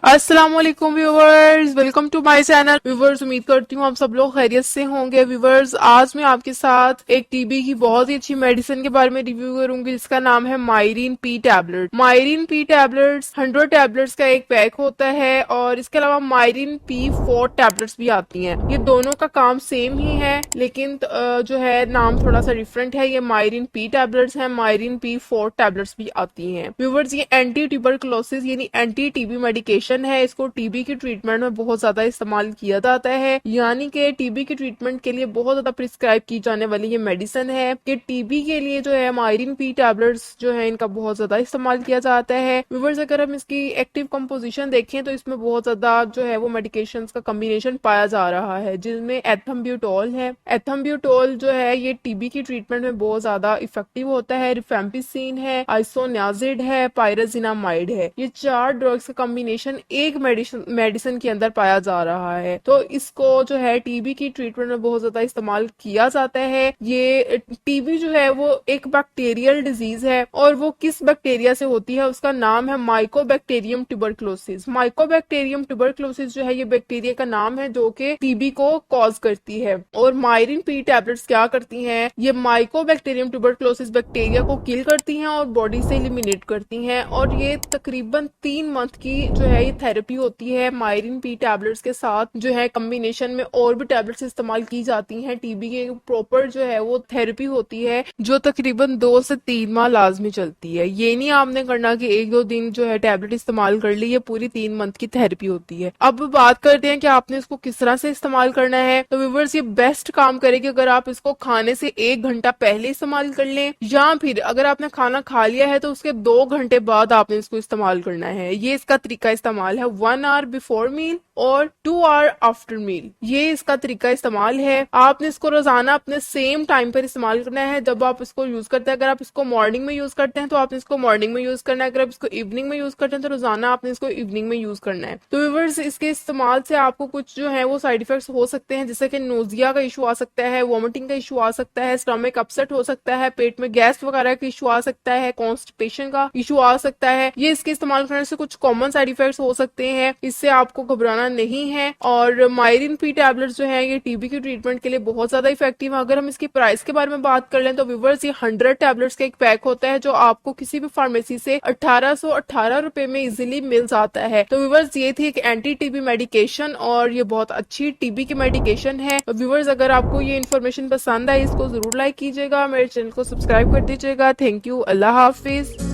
अस्सलाम वालेकुम viewers, welcome to my channel. Viewers, उम्मीद करती हूँ आप सब लोग खैरियत से होंगे। व्यूवर्स, आज मैं आपके साथ एक टीबी की बहुत ही अच्छी मेडिसिन के बारे में रिव्यू करूंगी जिसका नाम है Myrin P tablet. Myrin P tablets 100 tablets का एक पैक होता है और इसके अलावा मायरीन पी 4 टैबलेट्स भी आती हैं। ये दोनों का काम सेम ही है, लेकिन जो है नाम थोड़ा सा डिफरेंट है। ये मायरीन पी टैबलेट्स है, मायरीन पी 4 टैबलेट्स भी आती हैं। व्यूवर्स, ये एंटी ट्यूबरकुलोसिस यानी एंटी टीबी मेडिकेशन है। इसको टीबी की ट्रीटमेंट में बहुत ज्यादा इस्तेमाल किया जाता है, यानी कि टीबी की ट्रीटमेंट के लिए बहुत ज्यादा प्रिस्क्राइब की जाने वाली ये मेडिसिन है कि टीबी के लिए जो है मायरीन पी टैबलेट्स जो है इनका बहुत ज्यादा इस्तेमाल किया जाता है। व्यूअर्स, अगर हम इसकी एक्टिव कंपोजिशन देखें तो इसमें बहुत ज्यादा जो है वो मेडिकेशंस का कॉम्बिनेशन पाया जा रहा है, जिसमें एथम्ब्यूटोल है। एथम्ब्यूटोल जो है ये टीबी की ट्रीटमेंट में बहुत ज्यादा इफेक्टिव होता है। रिफेम्पिसिन है, आइसोनियाजिड है, पायराजिनामाइड है। ये 4 ड्रग्स का कॉम्बिनेशन एक मेडिसिन के अंदर पाया जा रहा है। तो इसको जो है टीबी की ट्रीटमेंट में बहुत ज्यादा इस्तेमाल किया जाता है। ये टीबी जो है वो एक बैक्टीरियल डिजीज है और वो किस बैक्टीरिया से होती है उसका नाम है माइकोबैक्टीरियम ट्यूबरकुलोसिस। माइकोबैक्टीरियम ट्यूबरकुलोसिस जो है ये बैक्टीरिया का नाम है जो कि टीबी को कॉज करती है। और मायरीन पी टैबलेट्स क्या करती हैं, ये माइकोबैक्टीरियम ट्यूबरकुलोसिस बैक्टीरिया को किल करती हैं और बॉडी से एलिमिनेट करती हैं। और ये तकरीबन 3 मंथ की जो है ये थेरेपी होती है। मायरीन पी टैबलेट्स के साथ जो है कॉम्बिनेशन में और भी टैबलेट्स इस्तेमाल की जाती हैं। टीबी के प्रॉपर जो है वो थेरेपी होती है जो तकरीबन 2 से 3 माह लाजमी चलती है। ये नहीं आपने करना कि 1-2 दिन जो है टैबलेट इस्तेमाल कर ली, ये पूरी 3 मंथ की थेरेपी होती है। अब बात करते हैं कि आपने इसको किस तरह से इस्तेमाल करना है। तो व्यूअर्स, ये बेस्ट काम करेगी अगर आप इसको खाने से 1 घंटा पहले इस्तेमाल कर लें, या फिर अगर आपने खाना खा लिया है तो उसके 2 घंटे बाद आपने इसको इस्तेमाल करना है। ये इसका तरीका इस्तेमाल है। 1 आवर बिफोर मील और 2 आवर आफ्टर मील, ये इसका तरीका इस्तेमाल है। आपने इसको रोजाना अपने सेम टाइम पर इस्तेमाल करना है जब आप इसको यूज करते हैं। अगर आप इसको मॉर्निंग में यूज करते हैं तो आपने इसको मॉर्निंग में यूज करना है। अगर आप इसको इवनिंग में यूज करते हैं तो रोजाना आपने इसको इवनिंग में यूज करना है। तो व्यूअर्स, इसके इस्तेमाल से आपको कुछ जो है वो साइड इफेक्ट्स हो सकते हैं, जैसे कि नोजिया का इशू आ सकता है, वॉमिटिंग का इशू आ सकता है, स्टमक अपसेट हो सकता है, पेट में गैस वगैरह का इशू आ सकता है, कॉन्स्टिपेशन का इशू आ सकता है। ये इसके इस्तेमाल करने से कुछ कॉमन साइड इफेक्ट्स हो सकते हैं, इससे आपको घबराना नहीं है। और मायरीन पी टैबलेट्स जो है ये टीबी की ट्रीटमेंट के लिए बहुत ज्यादा इफेक्टिव है। अगर हम इसकी प्राइस के बारे में बात कर लें तो व्यूअर्स, ये 100 टैबलेट्स का एक पैक होता है जो आपको किसी भी फार्मेसी से 1818 रुपए में इजिली मिल जाता है। तो व्यूअर्स, ये थी एक एंटी टीबी मेडिकेशन और ये बहुत अच्छी टीबी की मेडिकेशन है। तो व्यूअर्स, अगर आपको ये इन्फॉर्मेशन पसंद आई इसको जरूर लाइक कीजिएगा, मेरे चैनल को सब्सक्राइब कर दीजिएगा। Thank you, Allah Hafiz.